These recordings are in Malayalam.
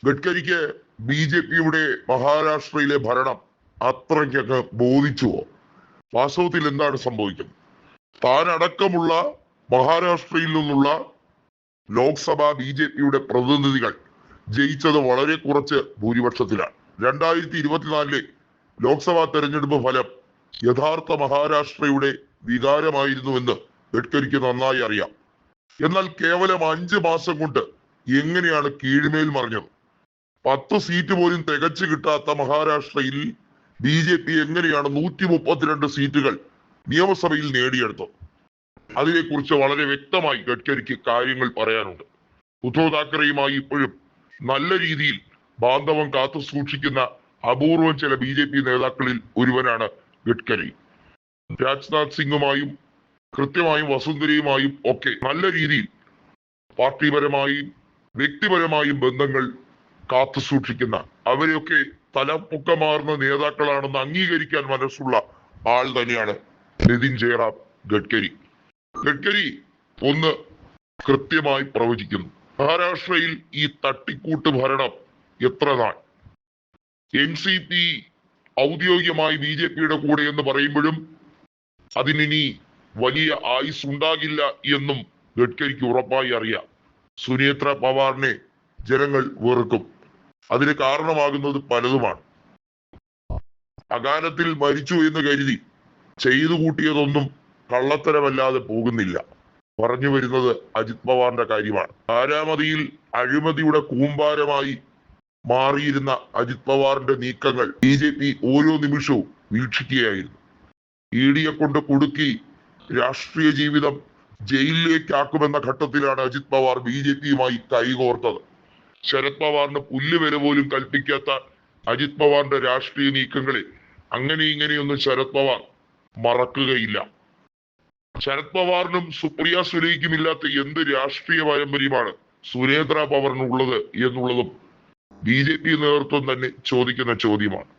ഗഡ്കരിക്ക് BJPയുടെ മഹാരാഷ്ട്രയിലെ ഭരണം അത്രയ്ക്കൊക്കെ ബോധിച്ചുവോ? വാസ്തവത്തിൽ എന്താണ് സംഭവിക്കുന്നത്? താൻ അടക്കമുള്ള മഹാരാഷ്ട്രയിൽ നിന്നുള്ള ലോക്സഭ BJPയുടെ പ്രതിനിധികൾ ജയിച്ചത് വളരെ കുറച്ച് ഭൂരിപക്ഷത്തിലാണ്. 2024 ലോക്സഭാ തെരഞ്ഞെടുപ്പ് ഫലം യഥാർത്ഥ മഹാരാഷ്ട്രയുടെ വികാരമായിരുന്നുവെന്ന് ഗഡ്കരിക്ക് നന്നായി അറിയാം. എന്നാൽ കേവലം 5 മാസം കൊണ്ട് എങ്ങനെയാണ് കീഴ്മേൽ മറിഞ്ഞത്? 10 സീറ്റ് പോലും തികച്ചു കിട്ടാത്ത മഹാരാഷ്ട്രയിൽ BJP എങ്ങനെയാണ് 132 സീറ്റുകൾ നിയമസഭയിൽ നേടിയെടുത്തത്? അതിനെക്കുറിച്ച് വളരെ വ്യക്തമായി ഗഡ്കരിക്ക് കാര്യങ്ങൾ പറയാനുണ്ട്. ഉദ്ധവ് താക്കറെയുമായി ഇപ്പോഴും നല്ല രീതിയിൽ ബാന്ധവം കാത്തു സൂക്ഷിക്കുന്ന അപൂർവം ചില BJP നേതാക്കളിൽ ഒരുവനാണ് ഗഡ്കരി. രാജ്നാഥ് സിംഗുമായും കൃത്യമായും വസുന്ധരയുമായും ഒക്കെ നല്ല രീതിയിൽ പാർട്ടിപരമായും വ്യക്തിപരമായും ബന്ധങ്ങൾ കാത്തു സൂക്ഷിക്കുന്ന, അവരെയൊക്കെ തലപ്പൊക്കമാർന്ന നേതാക്കളാണെന്ന് അംഗീകരിക്കാൻ മനസ്സുള്ള ആൾ തന്നെയാണ് നിതിൻ ജയറാം ഗഡ്കരി. ഗഡ്കരി ഒന്ന് കൃത്യമായി പ്രവചിക്കുന്നു: മഹാരാഷ്ട്രയിൽ ഈ തട്ടിക്കൂട്ട് ഭരണം എത്ര നാൾ? NCP ഔദ്യോഗികമായി BJPയുടെ കൂടെ എന്ന് പറയുമ്പോഴും അതിനി വലിയ ആയുസ് ഉണ്ടാകില്ല എന്നും ഗഡ്കരിക്ക് ഉറപ്പായി അറിയാം. സുനേത്ര പവാറിനെ ജനങ്ങൾ വെറുക്കും. അതിന് കാരണമാകുന്നത് പലതുമാണ്. അകാലത്തിൽ മരിച്ചു എന്ന് കരുതി ചെയ്തു കൂട്ടിയതൊന്നും കള്ളത്തരമല്ലാതെ പോകുന്നില്ല. പറഞ്ഞു വരുന്നത് അജിത് പവാറിന്റെ കാര്യമാണ്. ബാരാമതിയിൽ അഴിമതിയുടെ കൂമ്പാരമായി മാറിയിരുന്ന അജിത് പവാറിന്റെ നീക്കങ്ങൾ BJP ഓരോ നിമിഷവും വീക്ഷിക്കുകയായിരുന്നു. ED കൊണ്ട് കുടുക്കി രാഷ്ട്രീയ ജീവിതം ജയിലിലേക്കാക്കുമെന്ന ഘട്ടത്തിലാണ് അജിത് പവാർ BJPയുമായി കൈകോർത്തത്. ശരത് പവാറിന് പുല്ലുവില പോലും കൽപ്പിക്കാത്ത അജിത് പവാറിന്റെ രാഷ്ട്രീയ നീക്കങ്ങളെ അങ്ങനെ ഇങ്ങനെയൊന്നും ശരത് പവാർ മറക്കുകയില്ല. ശരത് പവാറിനും സുപ്രിയ സുലേക്കും ഇല്ലാത്ത എന്ത് രാഷ്ട്രീയ പാരമ്പര്യമാണ് സുനേത്ര പവാറിനുള്ളത് എന്നുള്ളതും BJP നേതൃത്വം തന്നെ ചോദിക്കുന്ന ചോദ്യമാണ്.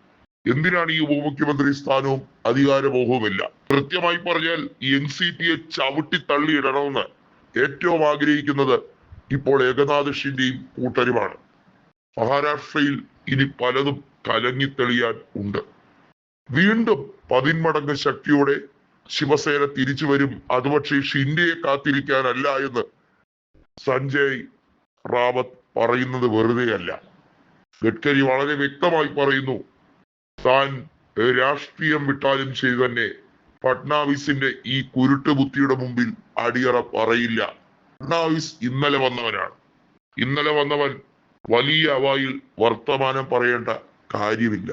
എന്തിനാണ് ഈ ഉപമുഖ്യമന്ത്രി സ്ഥാനവും അധികാരമോഹവുമില്ല? കൃത്യമായി പറഞ്ഞാൽ NCPയെ ചവിട്ടി തള്ളിയിടണമെന്ന് ഏറ്റവും ആഗ്രഹിക്കുന്നത് ഇപ്പോൾ ഏകനാഥ് ഷിൻഡെയും കൂട്ടരുമാണ്. മഹാരാഷ്ട്രയിൽ ഇനി പലതും കലങ്ങിത്തെളിയാൻ ഉണ്ട്. വീണ്ടും 10 മടങ്ങ് ശക്തിയോടെ ശിവസേന തിരിച്ചു വരും. അത് പക്ഷേ ഷിൻഡെയെ കാത്തിരിക്കാനല്ല എന്ന് സഞ്ജയ് റാവത്ത് പറയുന്നത് വെറുതെയല്ല. ഗഡ്കരി വളരെ വ്യക്തമായി പറയുന്നു, താൻ രാഷ്ട്രീയം വിട്ടാലും ശരി തന്നെ ഫഡ്നാവിസിന്റെ ഈ കുരുട്ട് ബുദ്ധിയുടെ മുമ്പിൽ അടിയറ പറയില്ല. ഫഡ്നാവിസ് ഇന്നലെ വന്നവനാണ്. ഇന്നലെ വന്നവൻ വലിയ വായിൽ വർത്തമാനം പറയേണ്ട കാര്യമില്ല.